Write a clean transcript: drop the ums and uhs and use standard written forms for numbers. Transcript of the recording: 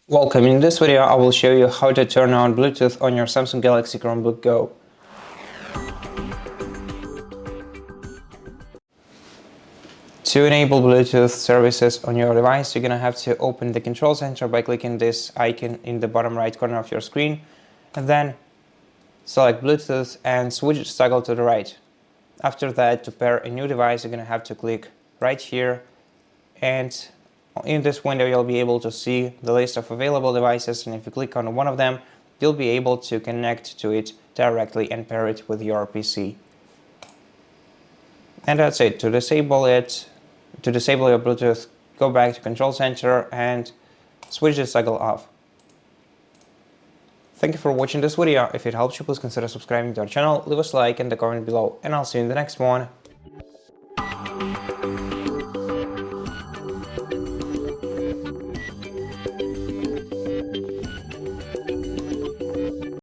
Welcome. In this video, I will show you how to turn on Bluetooth on your Samsung Galaxy Chromebook Go. To enable Bluetooth services on your device, you're going to have to open the control center by clicking this icon in the bottom right corner of your screen, and then select Bluetooth and switch its toggle to the right. After that, to pair a new device, you're going to have to click right here, and in this window you'll be able to see the list of available devices, and if you click on one of them, you'll be able to connect to it directly and pair it with your PC. And that's it. To disable your Bluetooth, go back to Control Center and switch this toggle off. Thank you for watching this video. If it helps you, please consider subscribing to our channel, leave us a like and a comment below, and I'll see you in the next one.